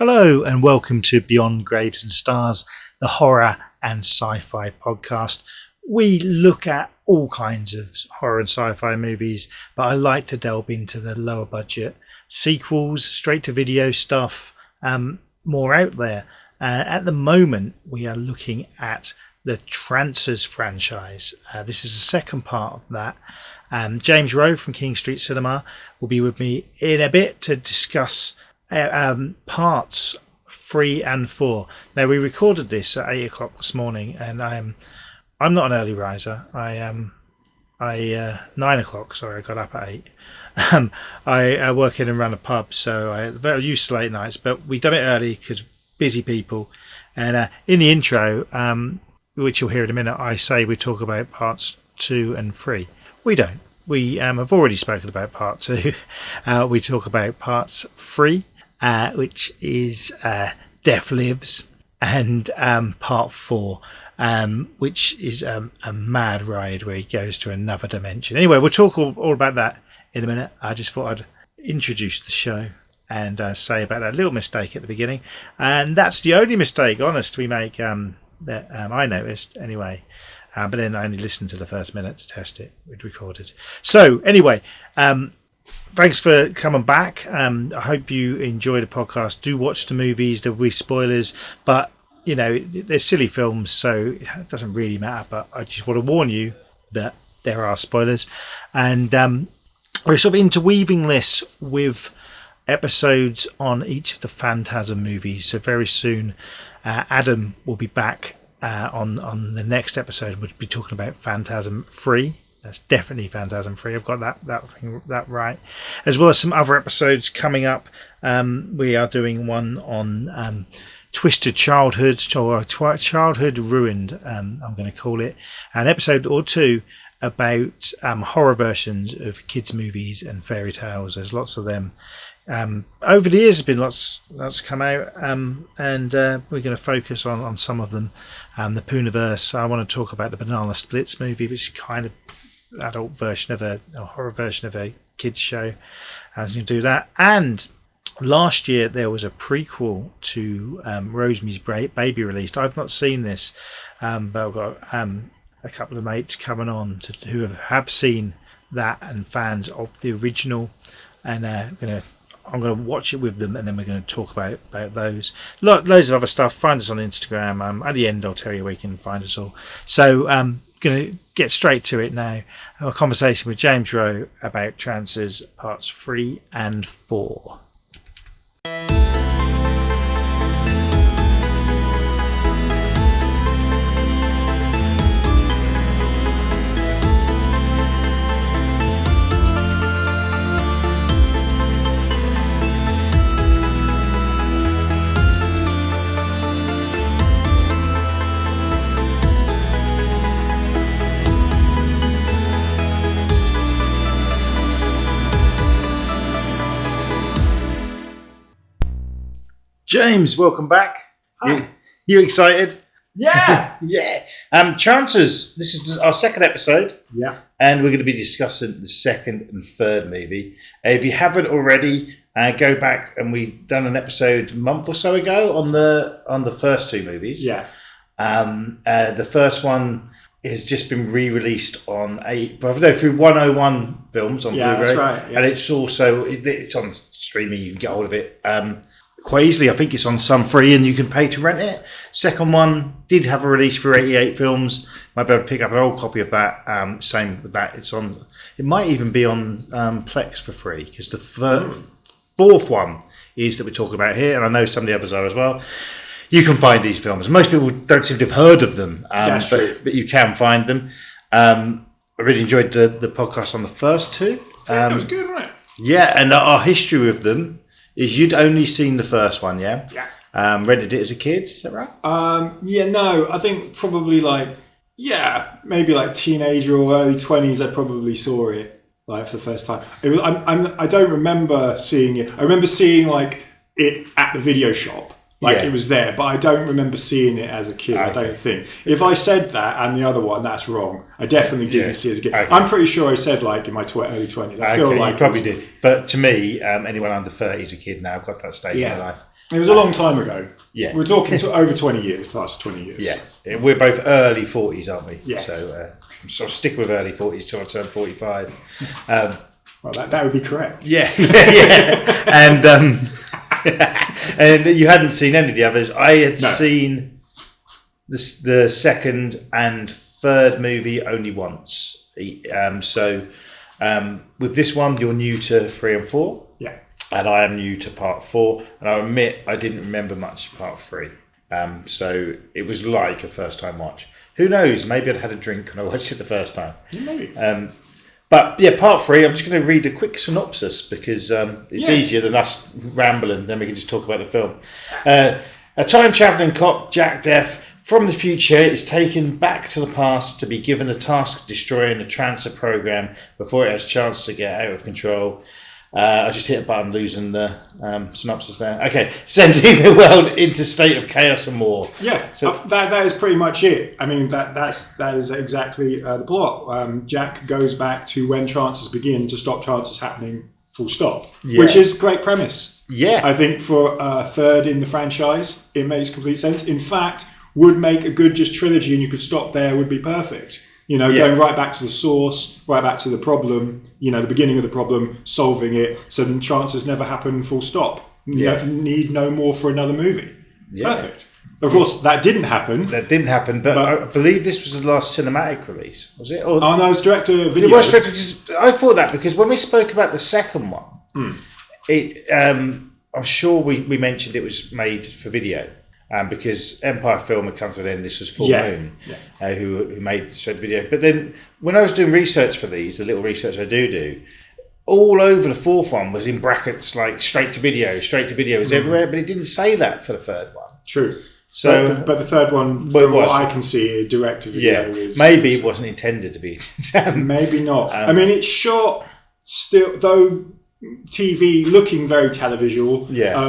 Hello and welcome to Beyond Graves and Stars, the horror and sci-fi podcast. We look at all kinds of horror and sci-fi movies, but I like to delve into the lower budget sequels, straight to video stuff, more out there. At the moment, we are looking at the Trancers franchise. This is the second part of that. James Rowe from King Street Cinema will be with me in a bit to discuss parts 3 and 4. Now, we recorded this at 8 o'clock this morning, and I'm not an early riser. I 9 o'clock. Sorry, I got up at 8. I work in and run a pub, so I'm very used to late nights. But we done it early because busy people. And in the intro, which you'll hear in a minute, I say we talk about parts 2 and 3. We don't. We have already spoken about part 2. We talk about parts 3. Which is Deth Lives, and part 4, which is a mad ride where he goes to another dimension. Anyway, we'll talk all about that in a minute. I just thought I'd introduce the show and say about that little mistake at the beginning. And that's the only mistake, honest, we make that I noticed anyway. But then I only listened to the first minute to test it. We'd recorded. So anyway, thanks for coming back. I hope you enjoy the podcast. Do watch the movies. There'll be spoilers, but you know they're silly films, so it doesn't really matter. But I just want to warn you that there are spoilers, and we're sort of interweaving this with episodes on each of the Phantasm movies. So very soon, Adam will be back on the next episode. We'll be talking about Phantasm 3. That's definitely Phantasm 3. I've got that right. As well as some other episodes coming up. We are doing one on Twisted Childhood, or Childhood Ruined, I'm going to call it. An episode or two about horror versions of kids' movies and fairy tales. There's lots of them. Over the years, there's been lots come out, and we're going to focus on some of them. The Pooniverse. I want to talk about the Banana Splits movie, which is kind of adult version of a horror version of a kids show. As you do that, and last year there was a prequel to Rosemary's Baby released. I've not seen this, but I've got a couple of mates coming on who have seen that and fans of the original, and I'm going to watch it with them, and then we're going to talk about those. Loads of other stuff. Find us on Instagram. At the end, I'll tell you where you can find us all. So going to get straight to it now. Have a conversation with James Rowe about Trancers parts 3 and 4. James, welcome back. Hi. You excited? Yeah. Yeah. Trancers, this is our second episode. Yeah. And we're going to be discussing the second and third movie. If you haven't already, go back, and we've done an episode a month or so ago on the first two movies. Yeah. The first one has just been re-released on through 101 Films on Blu-ray. That's right. Yeah. And it's also it's on streaming. You can get hold of it quite easily. I think it's on some free, and you can pay to rent it. Second one did have a release for 88 Films. Might be able to pick up an old copy of that. Same with that. It might even be on Plex for free, because the fourth one is that we're talking about here, and I know some of the others are as well. You can find these films. Most people don't seem to have heard of them, but you can find them. I really enjoyed the podcast on the first two. That was good, wasn't it? Yeah, and our history with them is you'd only seen the first one, yeah? Yeah. Rented it as a kid, is that right? No, I think probably maybe like teenager or early 20s, I probably saw it for the first time. I don't remember seeing it. I remember seeing it at the video shop. It was there, but I don't remember seeing it as a kid. Okay. I don't think. If I said that and the other one, that's wrong. I definitely didn't see it as a kid. Okay. I'm pretty sure I said in my early 20s. I feel like you probably did. But to me, anyone under 30 is a kid now. I've got that stage in my life. It was a long time ago. Yeah. We're talking over 20 years, plus 20 years. Yeah. We're both early 40s, aren't we? Yes. So I'm sort of sticking with early 40s till I turn 45. Well, that would be correct. Yeah. And and you hadn't seen any of the others. I had seen the second and third movie only once. So with this one, you're new to 3 and 4. Yeah. And I am new to part 4. And I admit I didn't remember much of part 3. So it was like a first time watch. Who knows? Maybe I'd had a drink when I watched it the first time. Maybe. But yeah, part 3, I'm just going to read a quick synopsis because it's easier than us rambling, then we can just talk about the film. A time-travelling cop, Jack Deth, from the future is taken back to the past to be given the task of destroying the Trancer program before it has a chance to get out of control. I just hit a button, losing the synopsis there. Okay, sending the world into a state of chaos and war. Yeah, so that is pretty much it. I mean, that is exactly the plot. Jack goes back to when Trancers begin to stop Trancers happening, full stop, which is a great premise. Yeah. I think for a third in the franchise, it makes complete sense. In fact, would make a good just trilogy and you could stop there would be perfect. You know, going right back to the source, right back to the problem, you know, the beginning of the problem, solving it, so the Trancers never happen, full stop. Need no more for another movie. Yeah. Perfect. Of course, that didn't happen. But I believe this was the last cinematic release, was it? Or, oh, no, it was direct-to-video. It was direct-to-video. I thought that because when we spoke about the second one, I'm sure we mentioned it was made for video. Because Empire Film had come to an end, this was Full Moon, who made straight video. But then when I was doing research for these, the little research I do, all over the fourth one was in brackets like straight to video was everywhere, but it didn't say that for the third one. True. So, but the third one, from what I can see, direct to video is... Maybe it wasn't intended to be. Maybe not. I mean, it's shot still, though... TV looking very televisual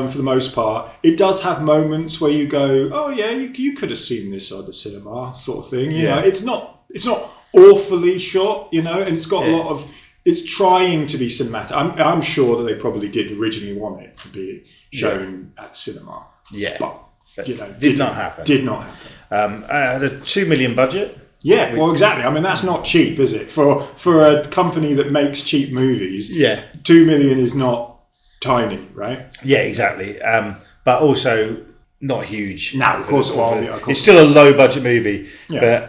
for the most part. It does have moments where you go, oh yeah, you could have seen this at the cinema, sort of thing. You know, it's not awfully shot, you know, and it's got a lot of. It's trying to be cinematic. I'm sure that they probably did originally want it to be shown at the cinema. Yeah, but you know, did not happen. Did not happen. I had a $2 million budget. Yeah, well, exactly. I mean, that's not cheap, is it? For a company that makes cheap movies, $2 million is not tiny, right? Yeah, exactly. But also not huge. No, of course. It's still a low budget movie, but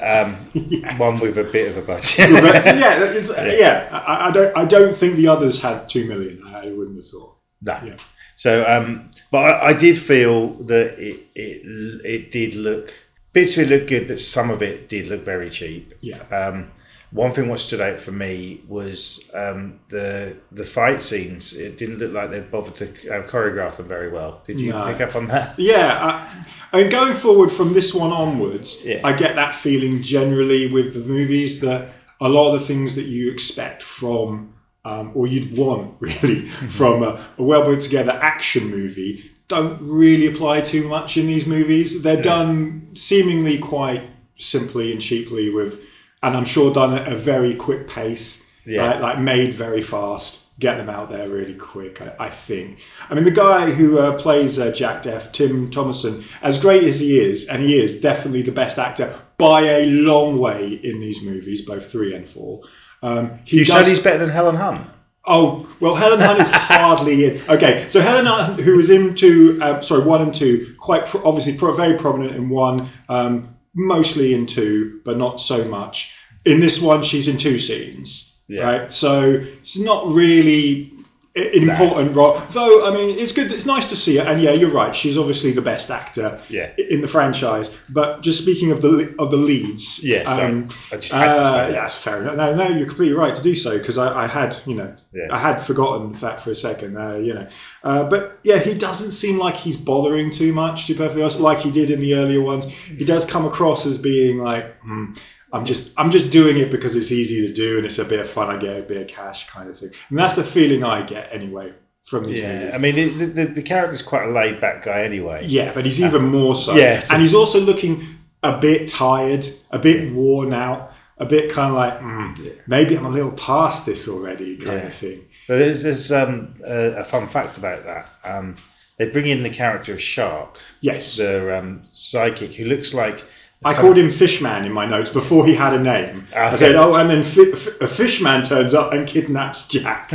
one with a bit of a budget. I don't think the others had $2 million. I wouldn't have thought. No. Yeah. So, but I did feel that it did look. Bits of it looked good, but some of it did look very cheap. Yeah. One thing what stood out for me was the fight scenes. It didn't look like they bothered to choreograph them very well. Did you pick up on that? Yeah. I mean, going forward from this one onwards, I get that feeling generally with the movies that a lot of the things that you expect from, or you'd want really, from a well put together action movie don't really apply too much in these movies. They're done seemingly quite simply and cheaply and I'm sure done at a very quick pace, right? Like made very fast, get them out there really quick, I think. I mean, the guy who plays Jack Deth, Tim Thomason, as great as he is, and he is definitely the best actor by a long way in these movies, both 3 and 4. You said he's better than Helen Hunt? Oh, well, Helen Hunt is hardly in. Okay, so Helen Hunt, who was into, 1 and 2, obviously very prominent in 1, mostly in 2, but not so much. In this one, she's in 2 scenes, right? So it's not really an important role. Though, I mean, it's good. It's nice to see her. And yeah, you're right. She's obviously the best actor in the franchise. But just speaking of the leads, I just had to say that's fair enough. No, you're completely right to do so because I had, I had forgotten that for a second, but yeah, he doesn't seem like he's bothering too much, to be perfectly honest, like he did in the earlier ones. He does come across as being like, I'm just doing it because it's easy to do and it's a bit of fun. I get a bit of cash, kind of thing. And that's the feeling I get anyway from these movies. I mean, the character's quite a laid back guy anyway. Yeah, but he's even more so. Yeah, and he's also looking a bit tired, a bit worn out, a bit kind of like maybe I'm a little past this already, kind of thing. But there's a fun fact about that. they bring in the character of Shark, Yes. the psychic, who looks like... I called him Fishman in my notes before he had a name. Okay. I said, and then a Fishman turns up and kidnaps Jack.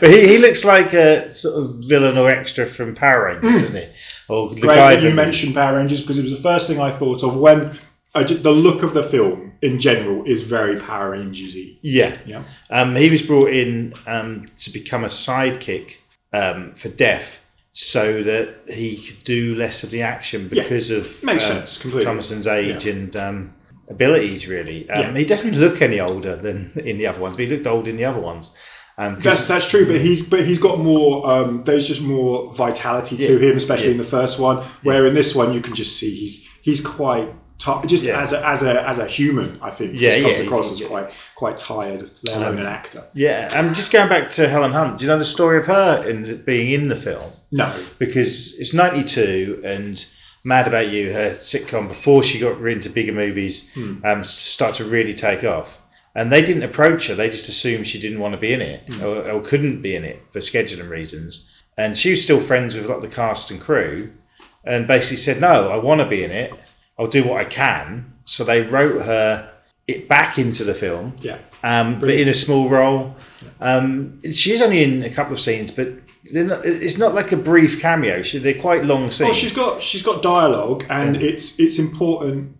But he looks like a sort of villain or extra from Power Rangers, doesn't he? Or the Great guy that you mentioned Power Rangers, because it was the first thing I thought of when the look of the film in general is very Power Rangers-y. Yeah. He was brought in to become a sidekick for Deth, so that he could do less of the action because of makes sense completely. Thomason's age and abilities. Really, he doesn't look any older than in the other ones, but he looked old in the other ones. That's true, but he's got more. There's just more vitality to him, especially in the first one. Where in this one you can just see he's quite as a human. I think just comes across as quite tired, let alone an actor. Yeah, just going back to Helen Hunt. Do you know the story of her being in the film? No, because it's 92 and Mad About You, her sitcom before she got into bigger movies, start to really take off. And they didn't approach her. They just assumed she didn't want to be in it or couldn't be in it for scheduling reasons. And she was still friends with a lot of the cast and crew and basically said, no, I want to be in it. I'll do what I can. So they wrote her back into the film, but in a small role. She's only in a couple of scenes, but it's not like a brief cameo. They're quite long scenes. Well, she's got dialogue, and it's important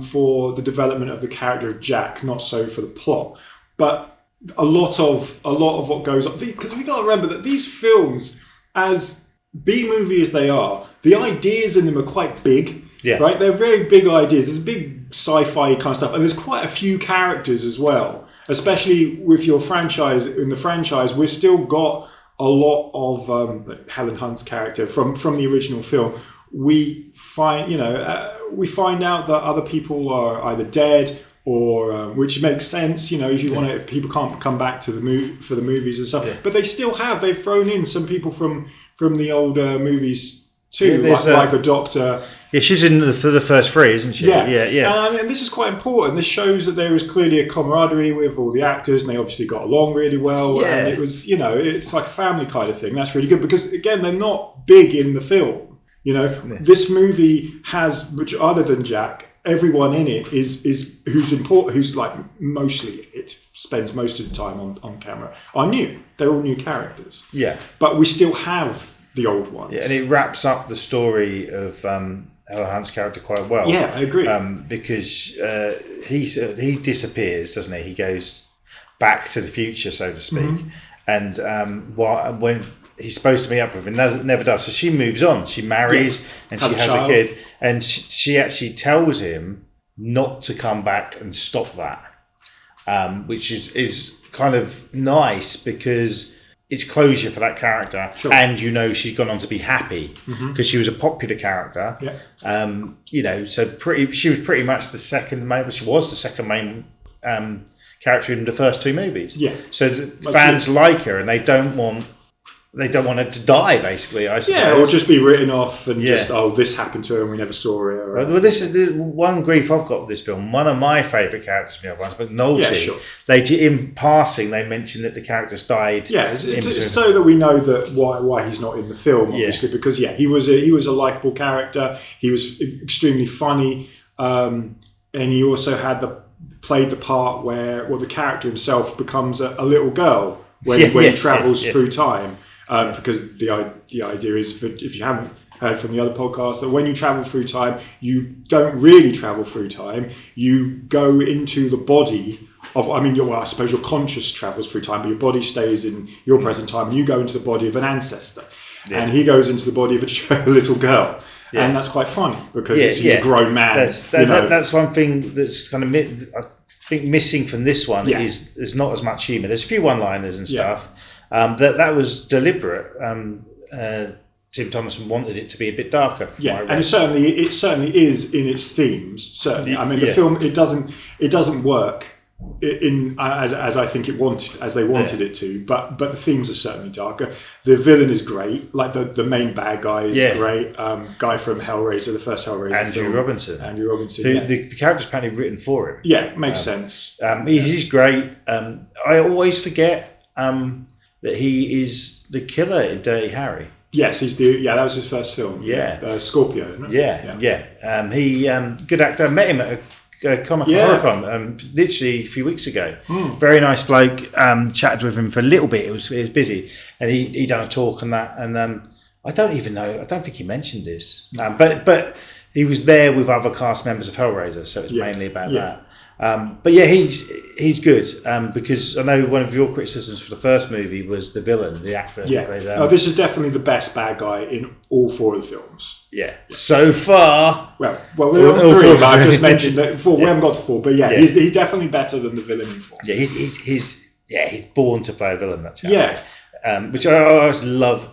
for the development of the character of Jack, not so for the plot. But a lot of what goes on, because we got to remember that these films, as B-movie as they are, the ideas in them are quite big. Yeah. Right, they're very big ideas. There's big sci-fi kind of stuff, and there's quite a few characters as well. Especially with your franchise, we've still got a lot of Helen Hunt's character from the original film. We find out that other people are either dead or which makes sense. If people can't come back to for the movies and stuff, but they've thrown in some people from the older movies too, like a doctor. Yeah, she's in the first three, isn't she? Yeah. And this is quite important. This shows that there was clearly a camaraderie with all the actors, and they obviously got along really well. Yeah. And it was, it's like a family kind of thing. That's really good because, again, they're not big in the film. This movie has, which other than Jack, everyone in it is who's important, who's like mostly spends most of the time on camera, are new. They're all new characters. Yeah. But we still have the old ones. Yeah, and it wraps up the story of Helen Hunt's character quite well. Yeah, I agree. Because he disappears, doesn't he? He goes back to the future, so to speak. And when he's supposed to meet up with her, never does. So she moves on. She marries and she has a kid. And she actually tells him not to come back and stop that, which is kind of nice because it's closure for that character, and she's gone on to be happy because she was a popular character. Yeah. She was pretty much the second main. She was the second main character in the first two movies. Yeah. So fans like her, and they don't want her to die, basically. I suppose. Yeah, or just be written off and this happened to her and we never saw it. Well, this is the one grief I've got with this film. One of my favourite characters from the other ones, but McNulty. Yeah, sure. In passing, they mentioned that the characters died. Yeah, it's so that we know that why he's not in the film, obviously, because he was a likeable character. He was extremely funny, and he also played the part where the character himself becomes a little girl when he travels through time. Because the idea is, if you haven't heard from the other podcast, that when you travel through time, you don't really travel through time. You go into the body of, I suppose your conscious travels through time, but your body stays in your present time. And you go into the body of an ancestor, and he goes into the body of a little girl. Yeah. And that's quite funny because he's a grown man. That's one thing that's kind of I think missing from this one is there's not as much humour. There's a few one-liners and stuff. That was deliberate. Tim Thomason wanted it to be a bit darker. Yeah, and it certainly is in its themes. Certainly, the film it doesn't work in as I think they wanted it to. But the themes are certainly darker. The villain is great. Like the main bad guy is great. Guy from Hellraiser, the first Hellraiser. Andrew Robinson. The character's apparently written for him. Yeah, makes sense. He's great. I always forget. that he is the killer in Dirty Harry. Yes, that was his first film. Yeah. Scorpio, isn't it? Yeah. He good actor. I met him at a Comic Con literally a few weeks ago. Very nice bloke. Chatted with him for a little bit. It was busy, and he done a talk on that. And I don't even know. I don't think he mentioned this. But he was there with other cast members of Hellraiser, so it's mainly about that. But yeah, he's good because I know one of your criticisms for the first movie was the villain, the actor. Yeah. This is definitely the best bad guy in all 4 of the films. Yeah. So far. Well, we're on 3. But I just mentioned that 4. We haven't got to 4, but he's definitely better than the villain in 4. Yeah, he's born to play a villain. That's which I always love.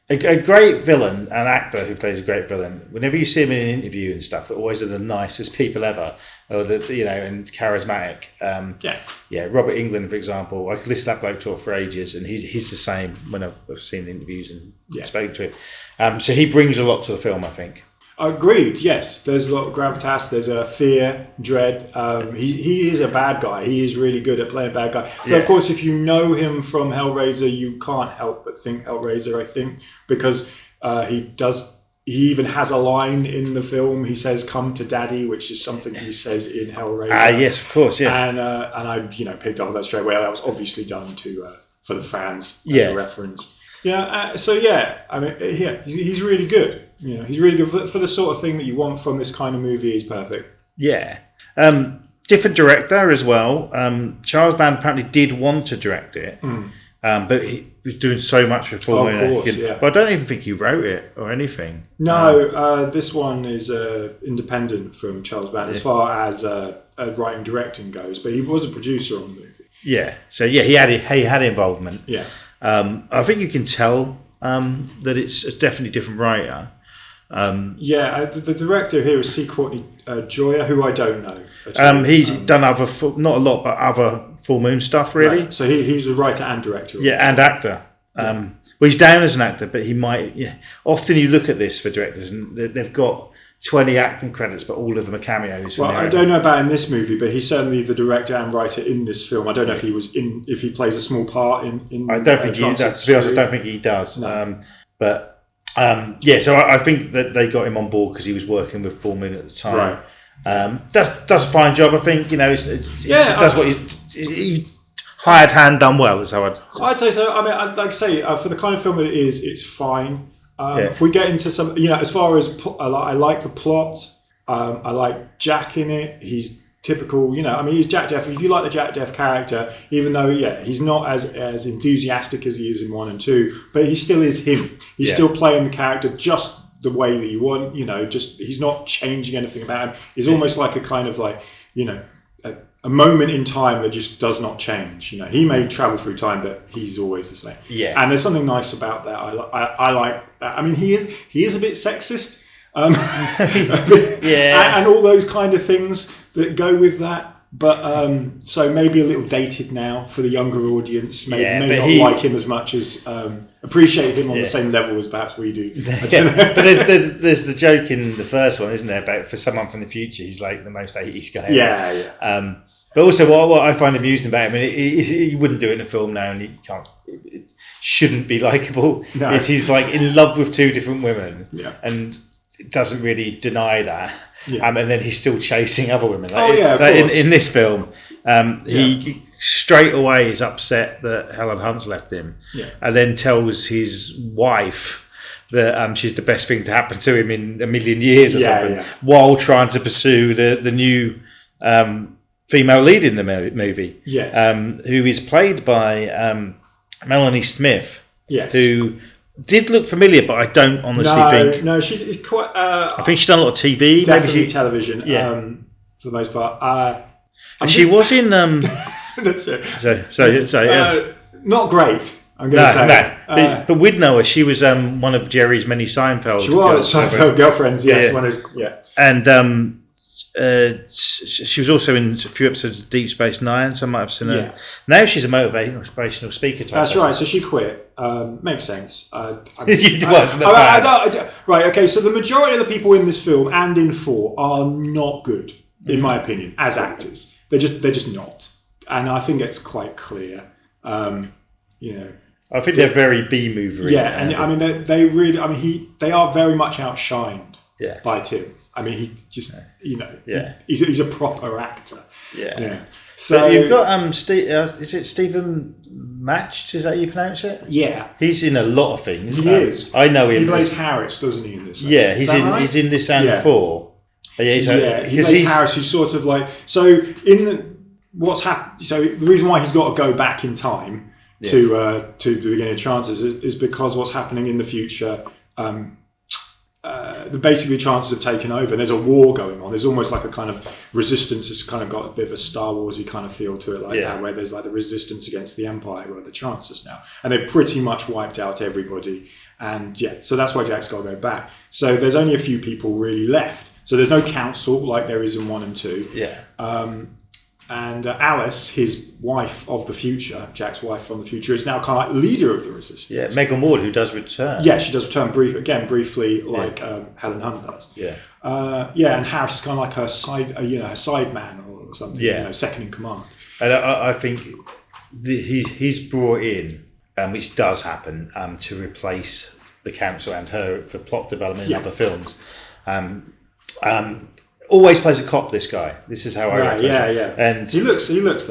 A great villain, an actor who plays a great villain. Whenever you see him in an interview and stuff, they're always are the nicest people ever, or and charismatic. Robert Englund, for example, I could listen to that bloke talk for ages, and he's the same when I've seen interviews and spoken to him. So he brings a lot to the film, I think. Agreed. Yes, there's a lot of gravitas. There's a fear, dread. He is a bad guy. He is really good at playing a bad guy. So of course, if you know him from Hellraiser, you can't help but think Hellraiser. I think because he even has a line in the film. He says, "Come to Daddy," which is something he says in Hellraiser. Yes, of course, yeah. And I picked up on that straight away. That was obviously done for the fans as a reference. Yeah. I mean, he's really good. He's really good for the sort of thing that you want from this kind of movie. He's perfect. Yeah. Different director as well. Charles Band apparently did want to direct it, but he was doing so much with Full Moon. Of course, But I don't even think he wrote it or anything. No, this one is independent from Charles Band as far as writing directing goes, but he was a producer on the movie. Yeah. So he had involvement. Yeah. I think you can tell that it's a definitely different writer. The director here is C. Courtney Joya, who I don't know. He's done other, not a lot, but other Full Moon stuff, really. Right. So he's a writer and director. Yeah, and actor. Well, he's down as an actor, but he might. Yeah. Often you look at this for directors, and they've got 20 acting credits, but all of them are cameos. Well, I don't know about in this movie, but he's certainly the director and writer in this film. I don't know if he plays a small part in. I don't think he does. To be honest, I don't think he does. No. So I think that they got him on board because he was working with Full Moon at the time. Right. Does a fine job, I think. He does what he hired hand, done well. Is how I'd say so. I mean, I'd like to say for the kind of film that it is, it's fine. If we get into some, as far as I like the plot. I like Jack in it. He's typical, he's Jack Deth. If you like the Jack Deth character, even though, he's not as enthusiastic as he is in 1 and 2, but he still is him. He's still playing the character just the way that you want, he's not changing anything about him. He's almost like a kind of like, a moment in time that just does not change. He may travel through time, but he's always the same. Yeah. And there's something nice about that. I like that. I mean, he is a bit sexist. And all those kind of things that go with that. But so maybe a little dated now for the younger audience. Maybe not like him as much as appreciate him on the same level as perhaps we do. But there's the joke in the first one, isn't there, about for someone from the future, he's like the most 80s guy. Yeah. But also what I find amusing about him, and he wouldn't do it in a film now, and he can't. It shouldn't be likable. No. Is he's like in love with 2 different women, and doesn't really deny that. And then he's still chasing other women. In this film, he straight away is upset that Helen Hunt's left him, and then tells his wife that she's the best thing to happen to him in a million years or something, while trying to pursue the new female lead in the movie, who is played by Melanie Smith, who did look familiar, but I don't honestly think. No, she's quite. I think she's done a lot of TV, definitely television. For the most part. She was in. That's it. So not great. I'm going to say. No. But we'd know her. She was one of Jerry's many Seinfeld. She was Seinfeld girlfriends. Yes, and she was also in a few episodes of Deep Space Nine, so I might have seen her. Now she's a motivational speaker type. That's right, so she quit. Makes sense. Right, okay, so the majority of the people in this film and in 4 are not good, in my opinion, as actors. They're just not. And I think it's quite clear. you know. I think they're very B-movie. Yeah, and I mean they really. I mean they are very much outshined. Yeah. By Tim. I mean he just Yeah. he's a proper actor. Yeah. Yeah. So So you've got is it Stephen Match? Is that how you pronounce it? yeah, He's in a lot of things. he is. I know him. He plays Harris, doesn't he? In this. Yeah, Is that right? he's in this and Yeah. 4. Yeah, he plays Harris, who's sort of like what's happened. So the reason why he's got to go back in time to the beginning of Trancers is because what's happening in the future. Basically, Trancers have taken over. There's a war going on. There's almost like a kind of resistance. It's kind of got a bit of a Star Warsy kind of feel to it, like that, where there's like the resistance against the Empire, or the Trancers now, and they've pretty much wiped out everybody. And so that's why Jack's got to go back. So there's only a few people really left. So there's no council like there is in 1 and 2. Yeah. And Alice, his wife of the future, Jack's wife from the future, is now kind of like leader of the resistance. Yeah, Megan Ward, who does return. Yeah, she does return briefly, like Helen Hunt does. Yeah. And Harris is kind of like her side man or something. Yeah. Second in command. And I think he's brought in, which does happen, to replace the council and her for plot development in other films. Always plays a cop. This guy. This is how I reckon. Yeah. And he looks that. He looks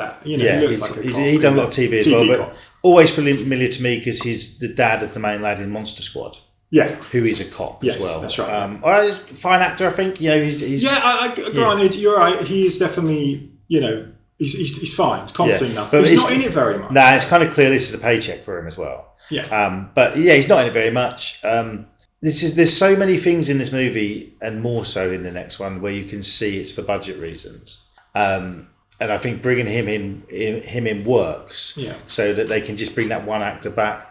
like a cop. He's done a lot of TV as well, but always familiar to me because he's the dad of the main lad in Monster Squad. Yeah, who is a cop as well. That's right. Fine actor, I think. He's granted, you're right. He is definitely, he's fine. He's competent enough. But he's not in it very much. Nah, it's kind of clear this is a paycheck for him as well. Yeah. But he's not in it very much. There's so many things in this movie, and more so in the next one, where you can see it's for budget reasons. And I think bringing him in works, so that they can just bring that one actor back.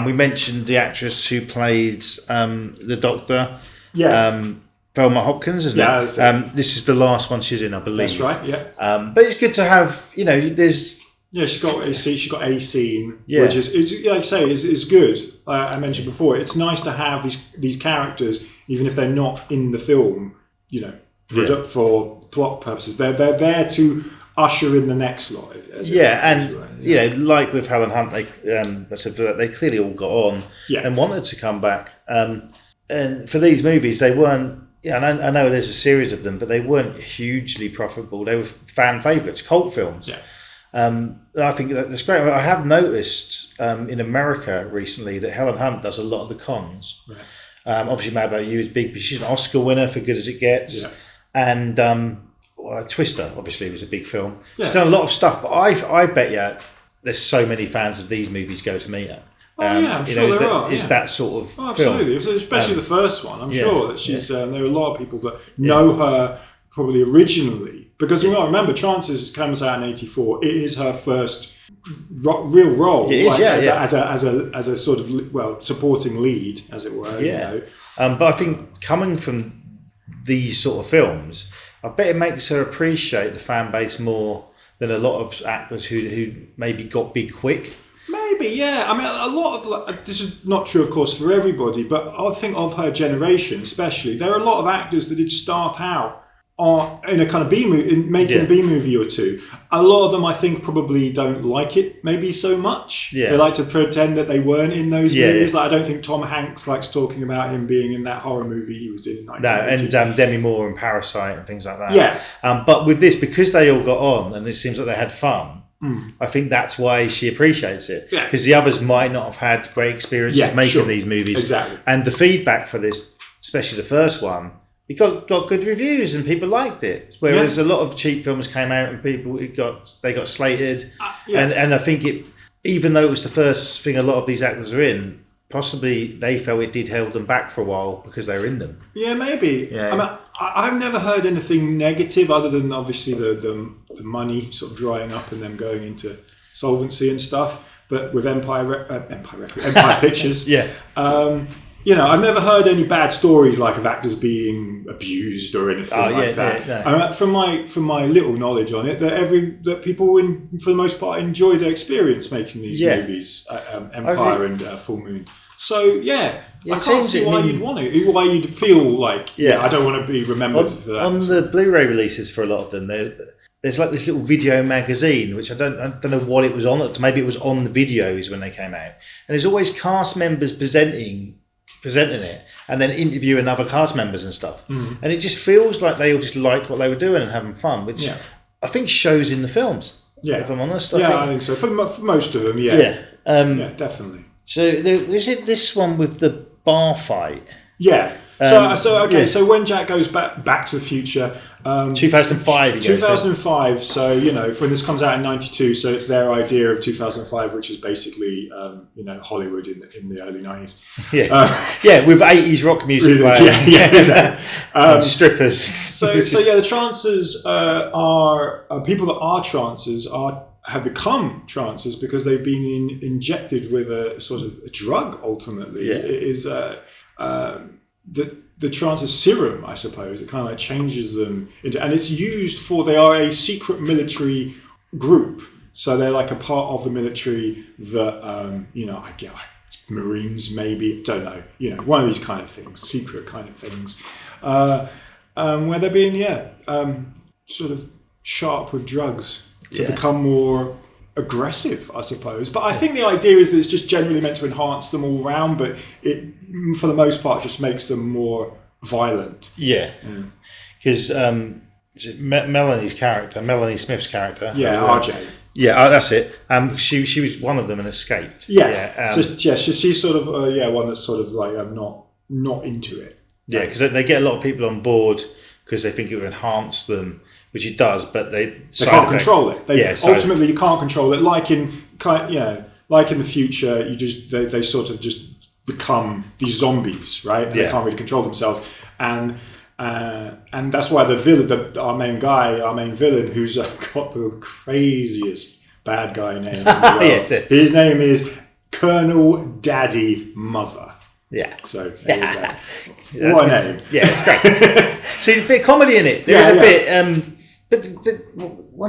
We mentioned the actress who played the Doctor, Velma Hopkins, isn't it? This is the last one she's in, I believe. That's right. Yeah. But it's good to have, there's. Yeah, she's got a scene, which is like I say, is good. I mentioned before, it's nice to have these characters, even if they're not in the film, for plot purposes. They're there to usher in the next lot. Like with Helen Hunt, they clearly all got on and wanted to come back. And for these movies, they weren't. I know there's a series of them, but they weren't hugely profitable. They were fan favourites, cult films. Yeah. I think that's great. I have noticed in America recently that Helen Hunt does a lot of the cons. Right. Obviously, Mad About You is big, but she's an Oscar winner for Good as It Gets. Yeah. And Twister, obviously, was a big film. Yeah. She's done a lot of stuff, but I bet you there's so many fans of these movies go to meet her. I'm sure there are. It's that sort of absolutely, film. Especially the first one. I'm sure that she's. There are a lot of people that know her probably originally, because remember, Trancers comes out in '84. It is her first real role, as a sort of supporting lead, as it were. Yeah. But I think coming from these sort of films, I bet it makes her appreciate the fan base more than a lot of actors who maybe got big quick. Maybe, yeah. I mean, a lot of this is not true, of course, for everybody, but I think of her generation, especially, there are a lot of actors that did start out in a kind of B movie, making a B movie or two. A lot of them, I think, probably don't like it maybe so much. Yeah. They like to pretend that they weren't in those movies. Like, I don't think Tom Hanks likes talking about him being in that horror movie he was in 1980. No, and Demi Moore and Parasite and things like that. Yeah. But with this, because they all got on and it seems like they had fun, I think that's why she appreciates it. Yeah. Because the others might not have had great experiences making these movies. Exactly. And the feedback for this, especially the first one, it got good reviews and people liked it. Whereas a lot of cheap films came out and they got slated. And I think even though it was the first thing a lot of these actors are in, possibly they felt it did hold them back for a while because they were in them. Yeah, maybe. Yeah. I mean, I've never heard anything negative other than obviously the money sort of drying up and them going into solvency and stuff. But with Empire Pictures, I've never heard any bad stories like of actors being abused or anything like that. Yeah. I mean, from my little knowledge on it, that people for the most part enjoy their experience making these movies, Empire and Full Moon. So I can't see why you'd want to, why you'd feel like I don't want to be remembered for that. On the Blu-ray releases for a lot of them, there's like this little video magazine, which I don't know what it was on. Maybe it was on the videos when they came out. And there's always cast members presenting it, and then interviewing other cast members and stuff. And it just feels like they all just liked what they were doing and having fun, which I think shows in the films. Yeah, if I'm honest. I think so. For most of them, yeah. Yeah, definitely. So is it this one with the bar fight? Yeah. So when Jack goes back to the future, 2005. 2005. So when this comes out in '92, so it's their idea of 2005, which is basically Hollywood in the early '90s. Yeah, with '80s rock music. Exactly. And strippers. So the Trancers are people that are Trancers have become Trancers because they've been injected with a sort of a drug. Ultimately, it is the Trancers serum, I suppose. It kind of like changes them into, and it's used for. They are a secret military group, so they're like a part of the military that I get like Marines, maybe, don't know, one of these kind of things, secret kind of things, where they're being sort of sharp with drugs to become more aggressive, I suppose. But I think the idea is that it's just generally meant to enhance them all round, but it, for the most part, just makes them more violent. Yeah. Because Melanie Smith's character. Yeah, RJ. Yeah, that's it. She was one of them and escaped. So she's sort of one that's sort of like not into it. Yeah, because they get a lot of people on board because they think it will enhance them, which it does, but they can't control it. Ultimately, you can't control it. Like in the future, they sort of just become these zombies, right? And they can't really control themselves. And that's why the villain, our main villain, who's got the craziest bad guy name in the world. His name is Colonel Daddy Mother. Yeah. So there you go. What a name. Yeah, it's great. See, there's a bit of comedy in it. There's a bit. But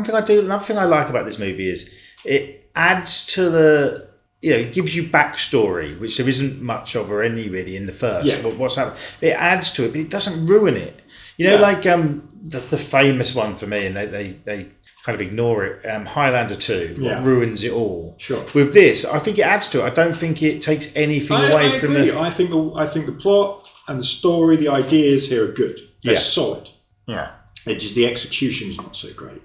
another thing I like about this movie is it adds to the. It gives you backstory, which there isn't much of or any really in the first. Yeah. What's happened? It adds to it, but it doesn't ruin it. Like the famous one for me, and they kind of ignore it. Highlander 2 ruins it all. Sure. With this, I think it adds to it. I don't think it takes anything away from it. I think the plot and the story, the ideas here are good. They're solid. Yeah. It's just the execution is not so great.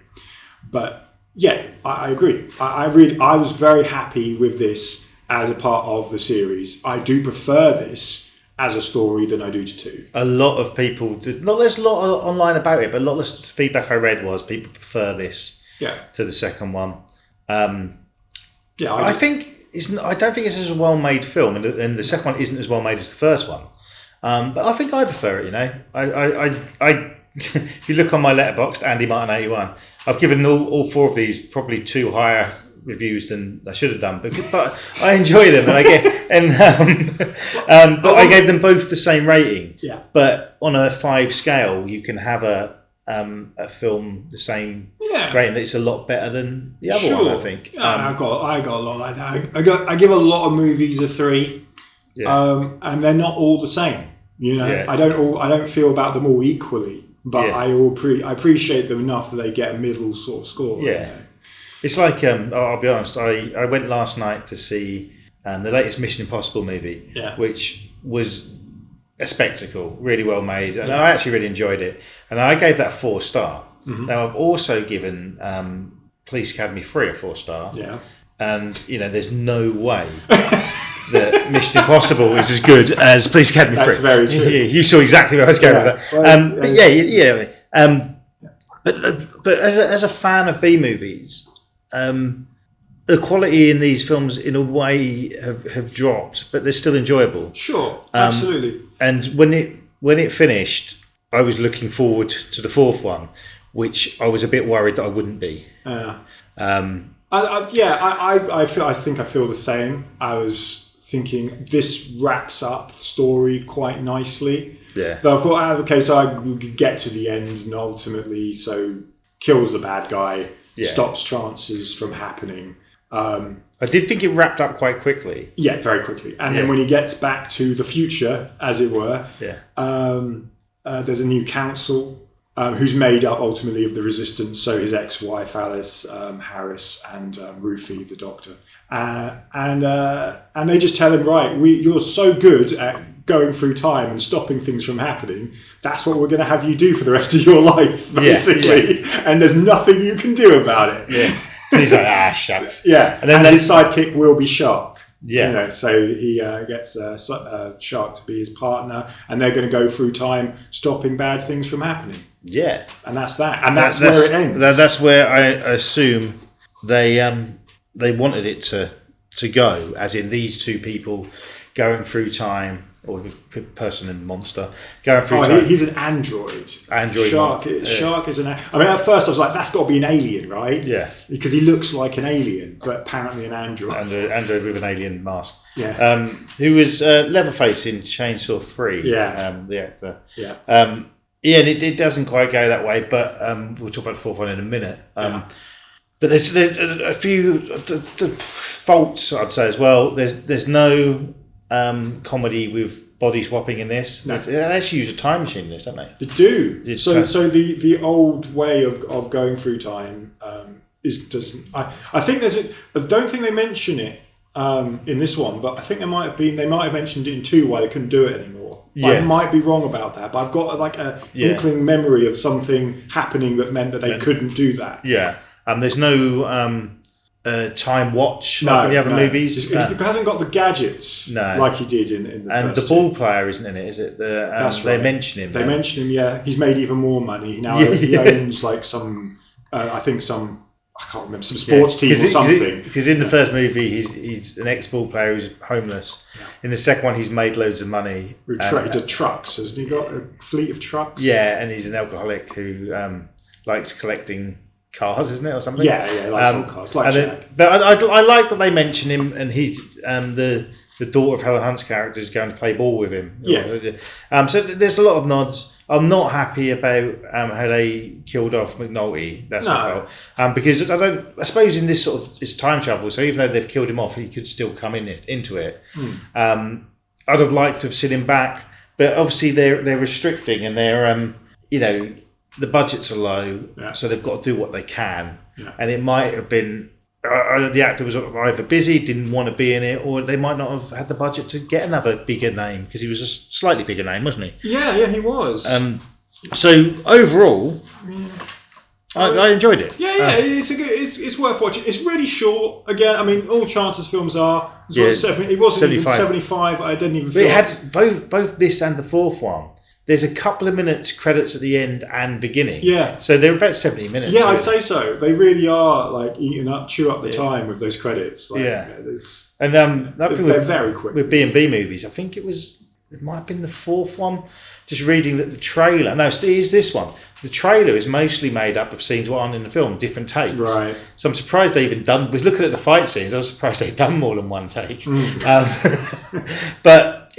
But yeah, I agree. I was very happy with this as a part of the series. I do prefer this as a story than I do to 2. A lot of people, there's a lot online about it, but a lot of the feedback I read was people prefer this to the second one. I don't think it's as a well-made film, and the second one isn't as well-made as the first one. But I think I prefer it. I if you look on my Letterboxd, Andy Martin 81, I've given all 4 of these probably 2 higher reviews than I should have done, but I enjoy them, and but I gave them both the same rating. Yeah. But on a 5 scale, you can have a film the same rating. It's a lot better than the other one, I think. Yeah, I got a lot like that. I give a lot of movies a 3, and they're not all the same. I don't feel about them all equally. But I appreciate them enough that they get a middle sort of score. Yeah. It's like, I'll be honest, I went last night to see the latest Mission Impossible movie, which was a spectacle, really well made. And I actually really enjoyed it. And I gave that 4 star. Mm-hmm. Now, I've also given Police Academy 3 a 4 star. Yeah. And, there's no way that Mission Impossible is as good as Police Academy 3. That's very true. You saw exactly where I was going with that. But as a fan of B movies, the quality in these films, in a way, have dropped, but they're still enjoyable. Sure, absolutely. And when it finished, I was looking forward to the 4th one, which I was a bit worried that I wouldn't be. I think I feel the same. I was thinking this wraps up the story quite nicely. Yeah. But of course, so we could get to the end and ultimately kills the bad guy, stops Trancers from happening. I did think it wrapped up quite quickly. Yeah, very quickly. And then when he gets back to the future, as it were, there's a new council. who's made up ultimately of the resistance. So his ex-wife Alice, Harris, and Rufy, the doctor, and they just tell him, right, you're so good at going through time and stopping things from happening. That's what we're going to have you do for the rest of your life, basically. And there's nothing you can do about it. Yeah. And he's like, shucks. Yeah. And then his sidekick will be Shark. Yeah. So he gets Shark to be his partner, and they're going to go through time stopping bad things from happening. Yeah. And that's that. And that's where it ends. That's where I assume they wanted it to go, as in these two people going through time, or person and monster going through time. He's an android. Shark is an. I mean, at first I was like, that's got to be an alien, right? Yeah. Because he looks like an alien, but apparently an android. Android with an alien mask. Yeah. Who was Leatherface in Chainsaw 3. Yeah. The actor. Yeah. And it doesn't quite go that way, but we'll talk about the fourth one in a minute. But there's a few faults, I'd say, as well. There's no comedy with body swapping in this. No. They actually use a time machine in this, don't they? They do. So the old way of going through time doesn't. I think I don't think they mention it in this one, but I think they might have mentioned it in 2 why they couldn't do it anymore. Yeah. I might be wrong about that, but I've got like a inkling memory of something happening that meant that they couldn't do that. Yeah. There's no time watch like in the other movies. He hasn't got the gadgets like he did in the first. And the ball player isn't in it, is it? That's right. They mention him. They mention him. Yeah, he's made even more money now. He owns like some. I think some. I can't remember, some sports team or something. Because in the first movie, he's an ex-ball player who's homeless. Yeah. In the second one, he's made loads of money. Traded trucks, hasn't he got a fleet of trucks? Yeah, and he's an alcoholic who likes collecting cars, isn't it, or something? Yeah, he likes old cars, like Jack. But I like that they mention him, and he's the daughter of Helen Hunt's character is going to play ball with him. Yeah. So there's a lot of nods. I'm not happy about how they killed off McNulty. That's the fault. Because I suppose in this sort of it's time travel. So even though they've killed him off, he could still come into it. I'd have liked to have seen him back, but obviously they're restricting, and they're the budgets are low, so they've got to do what they can. Yeah. And it might have been the actor was either busy, didn't want to be in it, or they might not have had the budget to get another bigger name, because he was a slightly bigger name, wasn't he? Yeah, he was. So overall, I enjoyed it. It's worth watching. It's really short. Again, I mean, all Trancers films are. It wasn't 75. I didn't even. But it had both this and the fourth one. There's a couple of minutes credits at the end and beginning. Yeah. So they're about 70 minutes. Yeah, really. I'd say so. They really are like chew up the time with those credits. Like, and they're very quick. With B&B movies, I think it might have been the fourth one. Just reading that the trailer. No, it is this one. The trailer is mostly made up of scenes that aren't in the film, different takes. Right. So I'm surprised they even done. Was looking at the fight scenes. I was surprised they'd done more than one take. But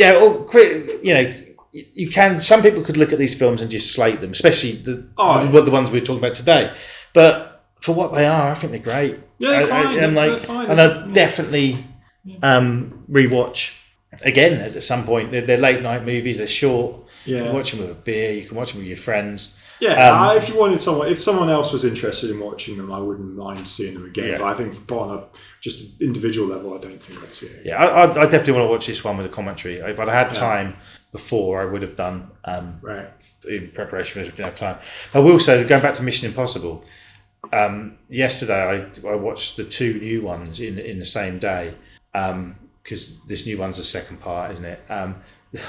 you can. Some people could look at these films and just slate them, especially the ones we're talking about today. But for what they are, I think they're great. Yeah, they're fine. They're fine. And I'll definitely rewatch again at some point. They're late night movies. They're short. Yeah. You can watch them with a beer. You can watch them with your friends. Yeah, if you wanted if someone else was interested in watching them, I wouldn't mind seeing them again. Yeah. But I think on a just individual level, I don't think I'd see it. Yeah, I definitely want to watch this one with a commentary. If I'd had time before, I would have done in preparation, but I didn't have time. I will say, going back to Mission Impossible, yesterday I watched the 2 new ones in the same day, because this new one's the second part, isn't it?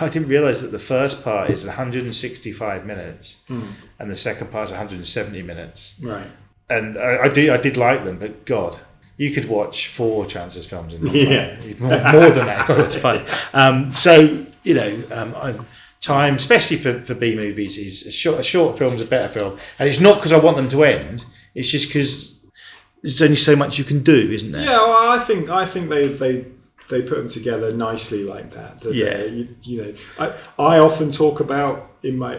I didn't realise that the first part is 165 minutes and the second part is 170 minutes. Right. And I did like them, but God, you could watch 4 Trancers films in one more than that. It's fun. Time, especially for B movies, is a short film is a better film, and it's not because I want them to end. It's just because there's only so much you can do, isn't there? Yeah, well, I think they put them together nicely like that. I often talk about in my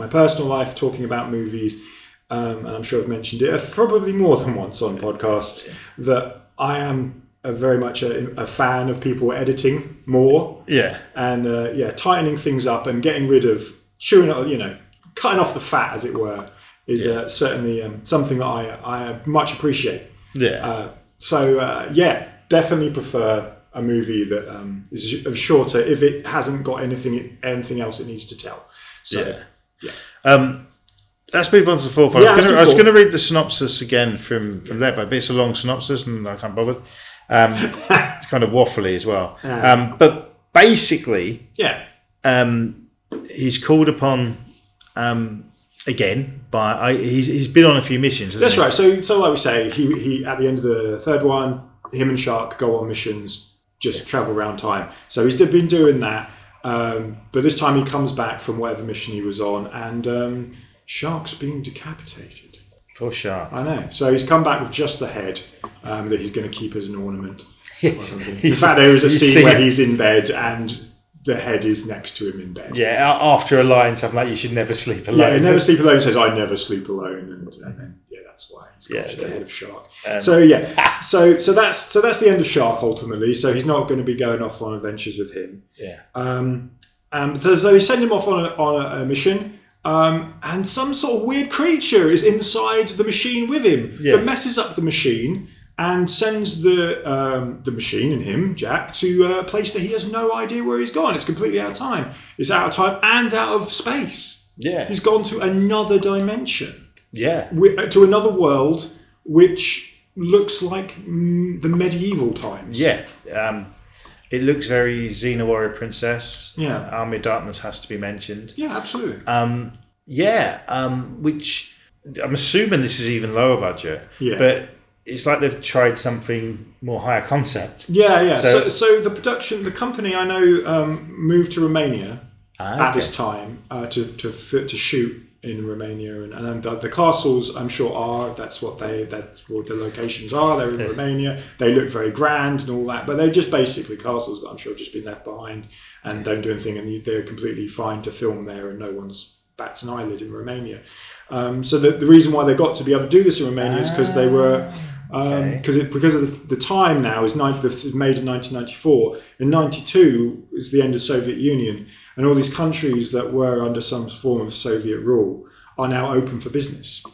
personal life, talking about movies, and I'm sure I've mentioned it probably more than once on podcasts, that I am very much a fan of people editing more. Yeah. And tightening things up and getting rid of cutting off the fat, as it were, is certainly something that I much appreciate. Yeah. Definitely prefer a movie that is shorter if it hasn't got anything else it needs to tell. So, yeah. Let's move on to the fourth one. I was going to read the synopsis again from there, but it's a long synopsis and I can't bother. It's kind of waffly as well. But basically, he's called upon again by he's been on a few missions. That's right. So like we say, he at the end of the third one, him and Shark go on missions, just travel around time. So he's been doing that, but this time he comes back from whatever mission he was on, and Shark's been decapitated. Poor Shark. I know. So he's come back with just the head that he's going to keep as an ornament. In fact, there is a scene where he's in bed and the head is next to him in bed. Yeah, after a line, something like, "You should never sleep alone." Yeah, never sleep alone. He says, "I never sleep alone," and then that's why he's got the head of Shark. So that's the end of Shark ultimately. So he's not going to be going off on adventures with him. Yeah. So they send him off on a mission. And some sort of weird creature is inside the machine with him that messes up the machine and sends the machine and him, Jack, to a place that he has no idea where he's gone. It's completely out of time. It's out of time and out of space. Yeah. He's gone to another dimension. Yeah. To another world which looks like the medieval times. Yeah. It looks very Xena Warrior Princess. Yeah. Army of Darkness has to be mentioned. Yeah, absolutely. Which I'm assuming this is even lower budget. Yeah. But it's like they've tried something more higher concept. Yeah. So the company I know moved to Romania at this time to shoot in Romania, and the castles, I'm sure, that's what the locations are. They're in Romania. They look very grand and all that, but they're just basically castles that I'm sure have just been left behind and don't do anything, and they're completely fine to film there, and no one's bats an eyelid in Romania. So the reason why they got to be able to do this in Romania is because they were because of the time now is this is made in 1994. In 92 is the end of the Soviet Union, and all these countries that were under some form of Soviet rule are now open for business,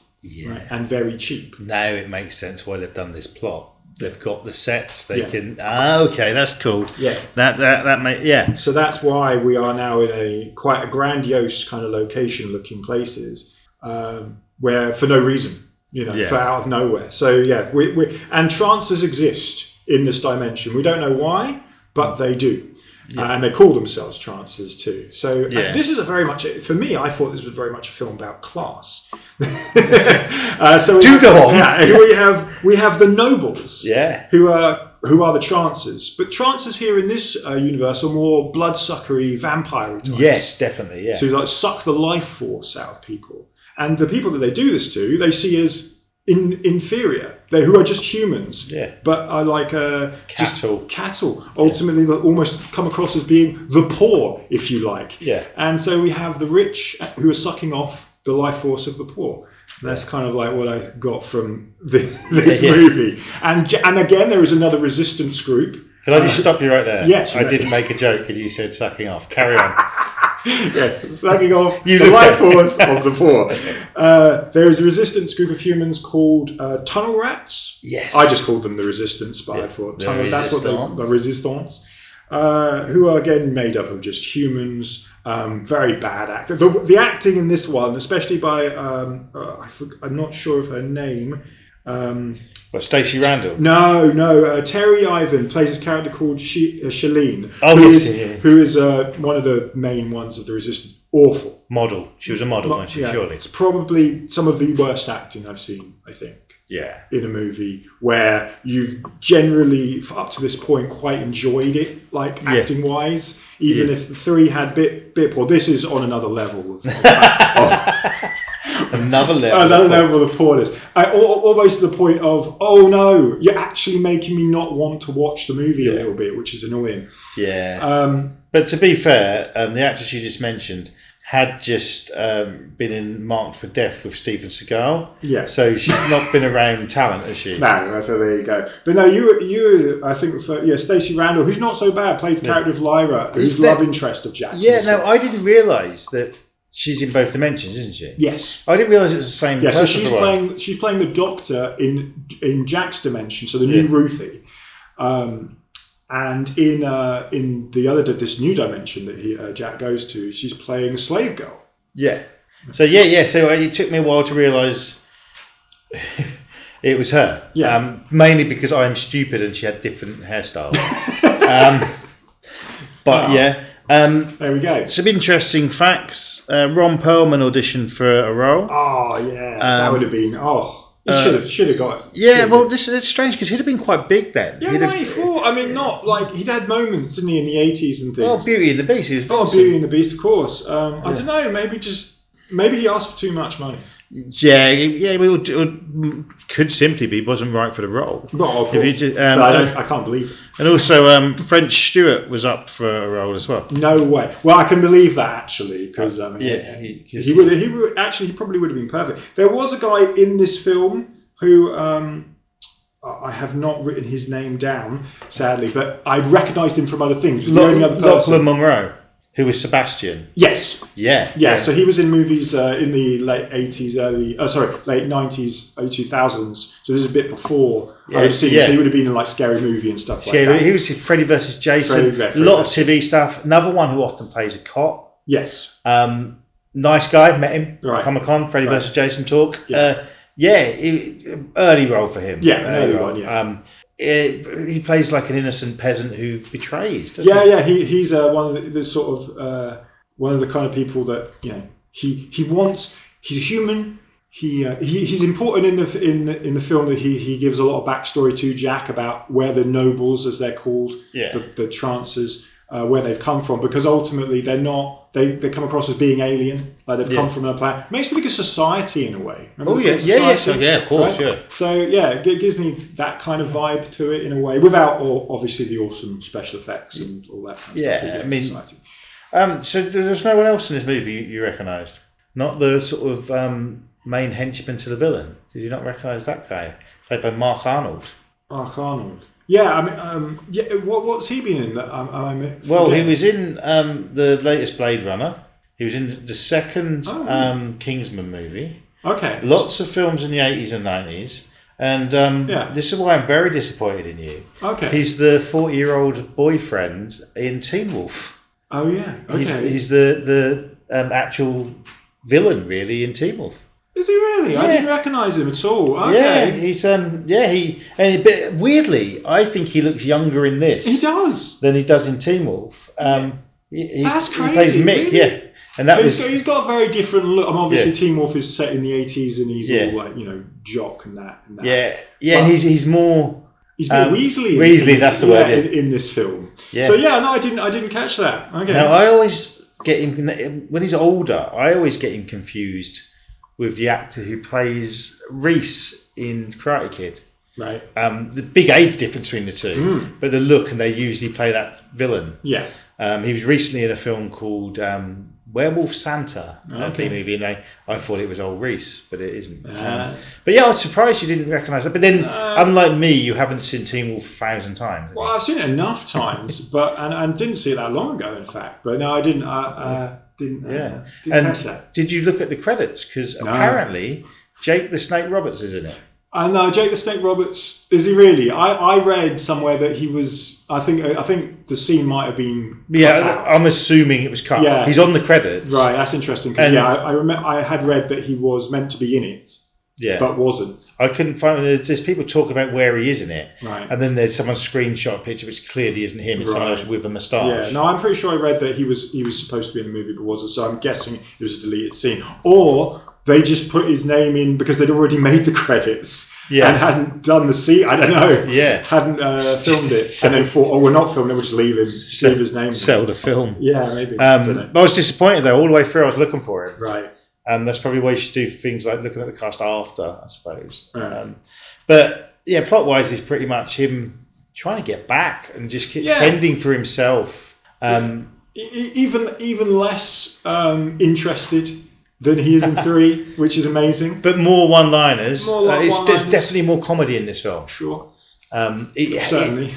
right? And very cheap. Now it makes sense why they've done this plot. They've got the sets. They can. Okay, that's cool. Yeah. That So that's why we are now in quite a grandiose kind of location, looking places where for no reason. For out of nowhere. So we and Trancers exist in this dimension. We don't know why, but they do. And they call themselves Trancers too. So this is very much, for me, I thought this was very much a film about class. So go on. Yeah, we have the nobles, who are the Trancers. But Trancers here in this universe are more bloodsuckery, vampire types. Yes, definitely. Yeah. So like suck the life force out of people. And the people that they do this to, they see as inferior. Who are just humans. Yeah. But are like cattle. Ultimately, they almost come across as being the poor, if you like. Yeah. And so we have the rich who are sucking off the life force of the poor. And that's kind of like what I got from this movie. And again, there is another resistance group. Can I just stop you right there? Yes. I didn't make a joke and you said sucking off. Carry on. Yes, sucking off the life force of the poor. There is a resistance group of humans called tunnel rats. Yes. I just called them the resistance, but I thought that's what the resistance. Who are again made up of just humans, very bad actors. The acting in this one, especially by I'm not sure of her name. Stacey Randall? No. Terry Ivan plays a character called Shalene, who is one of the main ones of the Resistance. Awful. Model. She was a model, wasn't she? Surely. It's probably some of the worst acting I've seen, I think. Yeah. In a movie where you've generally, up to this point, quite enjoyed it, like acting-wise, even if the three had bit poor. This is on another level of Another level of poorness. Almost to the point of, oh no, you're actually making me not want to watch the movie a little bit, which is annoying. Yeah. But to be fair, the actress you just mentioned had just been marked for Deth with Steven Seagal. Yeah. So she's not been around talent, has she? No, so there you go. But no, you I think, Stacey Randall, who's not so bad, plays the character of Lyra, who's love interest of Jack. Yeah, no, I didn't realise that She's in both dimensions, isn't she? Yes. I didn't realise it was the same Yeah, person. so she's playing the Doctor in Jack's dimension, so the new Ruthie. And in this new dimension that Jack goes to, she's playing a slave girl. Yeah. So So it took me a while to realise it was her. Yeah. Mainly because I'm stupid and she had different hairstyles. There we go. Some interesting facts. Ron Perlman auditioned for a role. Oh yeah, that would have been. He should have got it. Yeah, well, it's strange because he'd have been quite big then. Yeah, I mean, not like he'd had moments, didn't he, in the 80s and things. Oh, Beauty and the Beast. Beauty and the Beast, of course. I don't know. Maybe he asked for too much money. Yeah. It could simply be wasn't right for the role. Oh, cool. I can't believe it. And also, French Stewart was up for a role as well. No way. Well, I can believe that actually, because he probably would have been perfect. There was a guy in this film who I have not written his name down, sadly, but I'd recognised him from other things. The only other person. Lachlan Monroe. Who was Sebastian? Yes. Yeah. So he was in movies in the late 80s, late 90s, early 2000s. So this is a bit before I would have seen him. So he would have been in like Scary Movie and stuff like that. He was in Freddy vs. Jason. A lot of TV stuff. Another one who often plays a cop. Yes. Nice guy. Met him. Right. Comic-Con. Freddy vs. Jason talk. Yeah. Early role for him. Yeah, an early one. Yeah. He plays like an innocent peasant who betrays. He's one of the sort of one of the kind of people that he wants. He's a human. He's important in the film that he gives a lot of backstory to Jack about where the nobles, as they're called, the Trancers, where they've come from, because ultimately they're not. They come across as being alien, like they've come from another planet. Makes me think of Society in a way. Remember of course, right? Yeah. So it gives me that kind of vibe to it in a way, without obviously the awesome special effects and all that kind of stuff. Yeah, I mean, Society. So there's no one else in this movie you recognised, not the sort of main henchman to the villain. Did you not recognise that guy played by Mark Arnold? Mark Arnold. Yeah, I mean, what's he been in? He was in the latest Blade Runner. He was in the second Kingsman movie. Okay. Lots of films in the 80s and 90s. And this is why I'm very disappointed in you. Okay. He's the 40-year-old boyfriend in Teen Wolf. Oh, yeah. Okay. He's the actual villain, really, in Teen Wolf. Is he really? Yeah. I didn't recognise him at all. Okay. Yeah, he's weirdly, I think he looks younger in this. He does than he does in Teen Wolf. That's crazy. He plays Mick, really? And so he's got a very different look. I mean, obviously, Teen Wolf is set in the 80s, and he's all like jock and that. And he's more. He's more Weasley. Weasley, that's the word. In this film. Yeah. So I didn't catch that. Okay. Now I always get him when he's older. I always get him confused with the actor who plays Reese in Karate Kid. Right. The big age difference between the two, but the look, and they usually play that villain. Yeah. He was recently in a film called Werewolf Santa, B-movie, and I thought it was old Reese, but it isn't. But I was surprised you didn't recognise it. But then, unlike me, you haven't seen Teen Wolf 1,000 times. Well, I've seen it enough times, but and didn't see it that long ago, in fact. But no, I didn't. Didn't catch that. Did you look at the credits? Because apparently Jake the Snake Roberts is in it. No, Jake the Snake Roberts, is he really? I read somewhere that he was. I think the scene might have been cut out. I'm assuming it was cut. Yeah. He's on the credits. Right, that's interesting. Because I remember I had read that he was meant to be in it. Yeah. But wasn't. I couldn't find. There's people talk about where he is in it. Right. And then there's someone screenshot a picture which clearly isn't him. It's someone else with a moustache. Yeah. No, I'm pretty sure I read that he was supposed to be in the movie but wasn't. So I'm guessing it was a deleted scene. Or they just put his name in because they'd already made the credits and hadn't done the scene. I don't know. Yeah. Hadn't filmed it and then thought, we're not filming it. We'll just leave his name. Sell the film. Yeah, maybe. I was disappointed though. All the way through, I was looking for him. Right. And that's probably why you should do things like looking at the cast after, I suppose. Right. But plot-wise, is pretty much him trying to get back and just keep fending for himself. Even less interested than he is in 3, which is amazing. But more one-liners. There's definitely more comedy in this film. Sure. Certainly.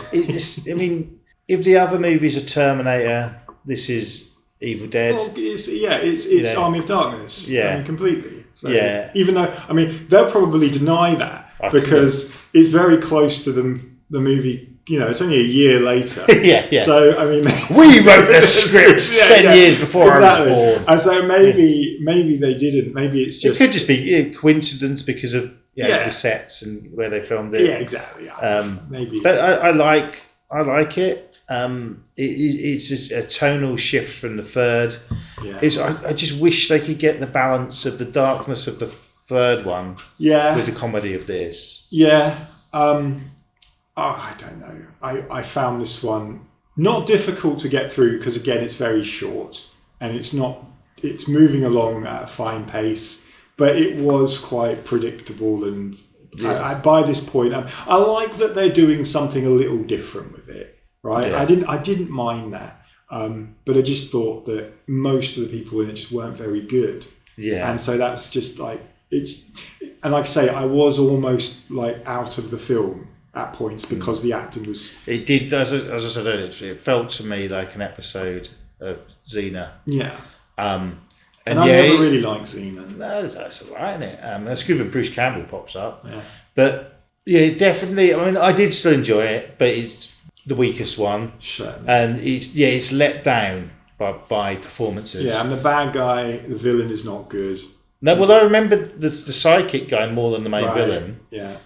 I mean, if the other movies are Terminator, this is Evil Dead. Well, it's Army of Darkness. Yeah. I mean, completely. So, Yeah. Even though, I mean, they'll probably deny that because it's very close to the movie. You know, it's only a year later. Yeah. So, I mean, we wrote the script 10 years before I was born. And so maybe they didn't. Maybe it's just... It could just be coincidence because of the sets and where they filmed it. Yeah, exactly. Maybe. But I like it. It's a tonal shift from the third. Yeah. I just wish they could get the balance of the darkness of the third one with the comedy of this. Yeah. I don't know. I found this one not difficult to get through because, again, it's very short and it's moving along at a fine pace, but it was quite predictable. And by this point, I like that they're doing something a little different with it, right? Yeah. I didn't mind that, but I just thought that most of the people in it just weren't very good. Yeah. And so that's just like and like I say, I was almost like out of the film at points because the acting was... It did, as I said earlier, it felt to me like an episode of Xena. Yeah. And I never really liked Xena. No, that's all right, isn't it? That's good when Bruce Campbell pops up. Yeah. But, yeah, definitely, I mean, I did still enjoy it, but it's the weakest one. Certainly. And it's let down by performances. Yeah, and the bad guy, the villain, is not good. No, well, I remember the psychic guy more than the main villain. Yeah.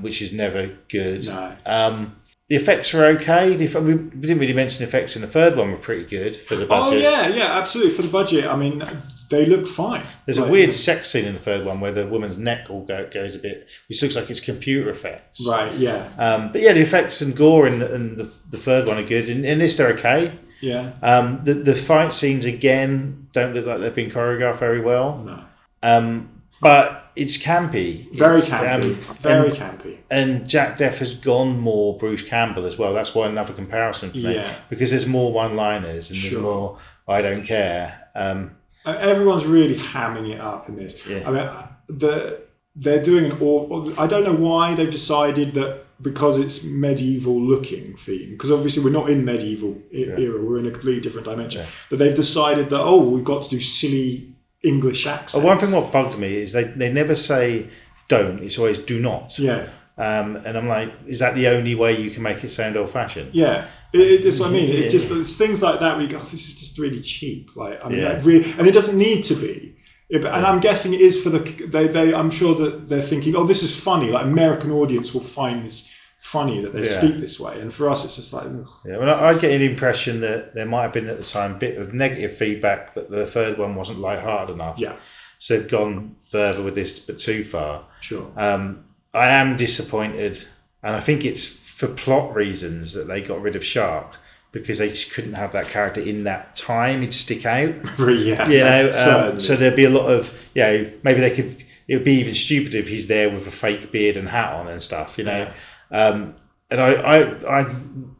Which is never good. No. The effects were okay. We didn't really mention the effects in the third one were pretty good for the budget. Oh, yeah, absolutely. For the budget, I mean, they look fine. There's a weird sex scene in the third one where the woman's neck all goes a bit, which looks like it's computer effects. Right, yeah. But yeah, the effects and gore in the third one are good. In this, they're okay. Yeah. The fight scenes, again, don't look like they've been choreographed very well. No. But it's campy. Very campy. And Jack Deth has gone more Bruce Campbell as well. That's why another comparison for me. Yeah. Because there's more one-liners and there's more I don't care. Everyone's really hamming it up in this. Yeah. I mean, they're doing I don't know why they've decided that because it's medieval looking theme, because obviously we're not in medieval era, we're in a completely different dimension. Yeah. But they've decided that, we've got to do silly English accents. One thing what bugged me is they never say don't, it's always do not. Yeah. And I'm like, is that the only way you can make it sound old fashioned? Yeah. That's what I mean. It's things like that where you go, this is just really cheap. Like, I mean, and it doesn't need to be. And I'm guessing it is for I'm sure that they're thinking, this is funny. Like, American audience will find this funny that they speak this way, and for us it's just like I get an impression that there might have been at the time a bit of negative feedback that the third one wasn't light-hearted enough, so they've gone further with this but too far. Sure. I am disappointed, and I think it's for plot reasons that they got rid of Shark, because they just couldn't have that character in that time. He'd stick out. So there'd be a lot of maybe they could, it would be even stupider if he's there with a fake beard and hat on and stuff, and I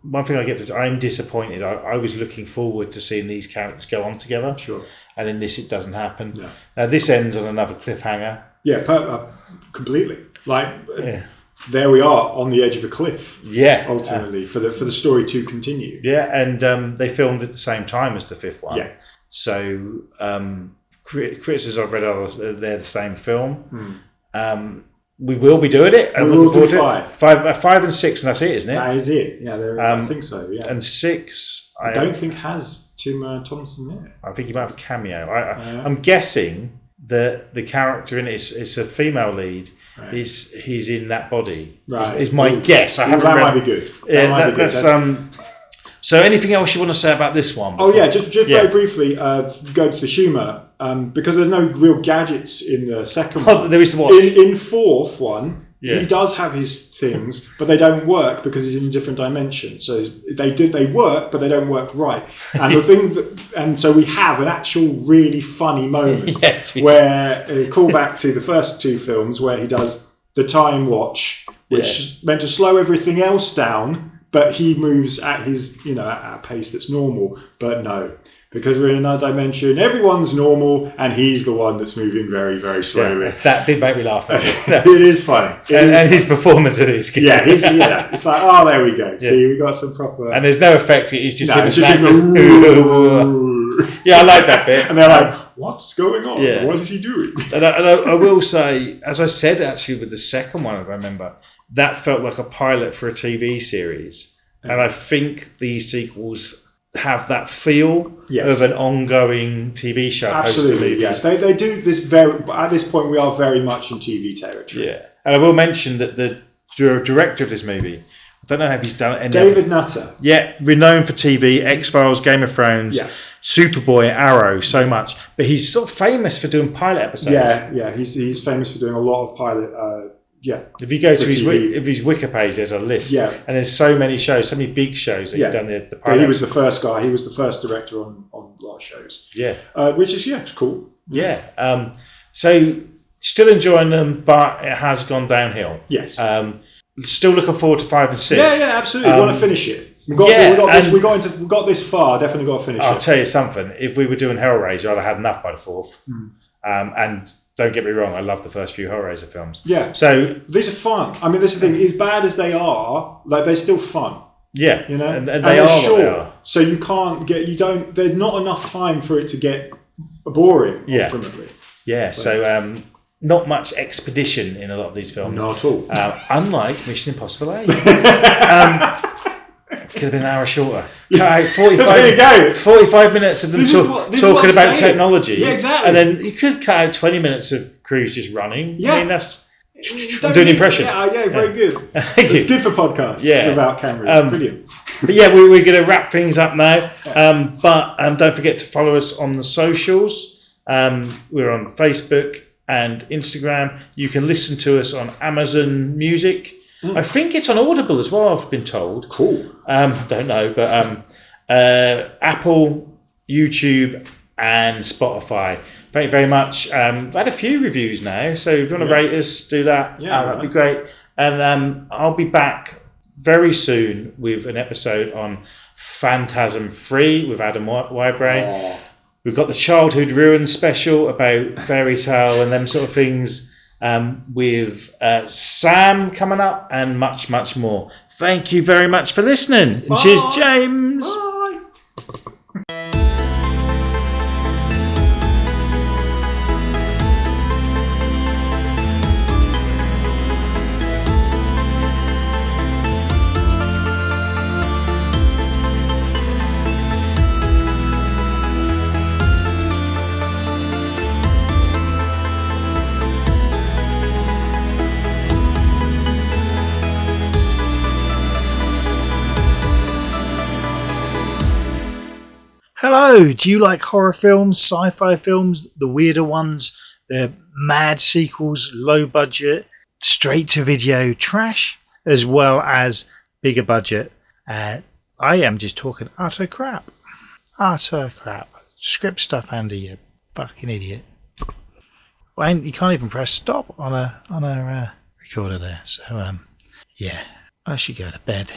one thing I get is I'm disappointed. I was looking forward to seeing these characters go on together. Sure. And in this, it doesn't happen. Yeah. This ends on another cliffhanger. Yeah, completely. Like there we are on the edge of a cliff. Yeah. Ultimately, for the story to continue. Yeah, and they filmed at the same time as the fifth one. Yeah. So critics I've read they're the same film. We will be doing it. We will do 5. 5 and 6, and that's it, isn't it? That is it. Yeah, I think so. Yeah. And 6, I don't think has Tim Thompson in it. I think he might have a cameo. I'm guessing that the character in it is a female lead. Right. He's in that body. Right. Is my guess. That might be good. So anything else you want to say about this one? Just very briefly, go to the humour, because there's no real gadgets in the second one. There is the watch. In fourth one, he does have his things, but they don't work because he's in a different dimension. So they work, but they don't work right. And the thing so we have an actual really funny moment where call back to the first 2 films where he does the time watch, which is meant to slow everything else down. But he moves at his, at a pace that's normal. But no, because we're in another dimension, everyone's normal, and he's the one that's moving very, very slowly. Yeah, that did make me laugh. It is funny. And his performance is good. Yeah, it's like, there we go. See, we got some proper. And there's no effect. He's just him. Yeah, I like that bit. And they're like, what's going on? Yeah. What is he doing? And I will say, as I said actually with the second one, if I remember, that felt like a pilot for a TV series. Yeah. And I think these sequels have that feel Yes. of an ongoing TV show. Absolutely, yes. They do this at this point, we are very much in TV territory. Yeah. And I will mention that the director of this movie, I don't know if he's done any David Nutter. Yeah, renowned for TV, X-Files, Game of Thrones, Yeah. Superboy, Arrow, so much. But he's sort of famous for doing pilot episodes. Yeah. He's famous for doing a lot of pilot. If you go to for his TV. Wiki page, there's a list. Yeah. And there's so many shows, so many big shows that he's done the But pilot. he was the first guy. He was the first director on a lot of shows. Yeah. Which is it's cool. Yeah. So still enjoying them, but it has gone downhill. Yes. Still looking forward to 5 and 6. Yeah, absolutely. We want to finish it. We got this far. Definitely got to finish I'll it. tell you something. If we were doing Hellraiser, I'd have had enough by the 4th. And don't get me wrong, I love the first few Hellraiser films. Yeah. So these are fun. I mean, this is the thing. As bad as they are, like they're still fun. Yeah. You know, and they're they are short, what they are. so you can't get. You don't. There's not enough time for it to get boring. Yeah. Ultimately. Yeah. So not much expedition in a lot of these films. Not at all. Unlike Mission Impossible 8. Could have been an hour shorter. 45, There you go. 45 minutes of them This is what talking I'm about saying. technology. Yeah, exactly. And then you could cut out 20 minutes of Cruise just running. Yeah. I mean, that's... I'm doing an impression. Yeah, very good. Thank It's you. good for podcasts without cameras. Brilliant. But yeah, we're going to wrap things up now. But don't forget to follow us on the socials. We're on Facebook and Instagram. You can listen to us on Amazon Music. I think it's on Audible as well, I've been told. Cool. Don't know, but Apple, YouTube, and Spotify. Thank you very much. I've had a few reviews now, so if you want to rate us, do that. Yeah, that'd be great. And I'll be back very soon with an episode on Phantasm 3 with Adam Wybray. Oh. We've got the Childhood Ruin special about fairy tale and them sort of things with Sam coming up and much, much more. Thank you very much for listening. And cheers, James. Bye. Hello, do you like horror films, sci-fi films, the weirder ones, the mad sequels, low budget, straight to video trash, as well as bigger budget? I am just talking utter crap. Utter crap. Script stuff, Andy, you fucking idiot. Well, you can't even press stop on a recorder there. So, yeah, I should go to bed.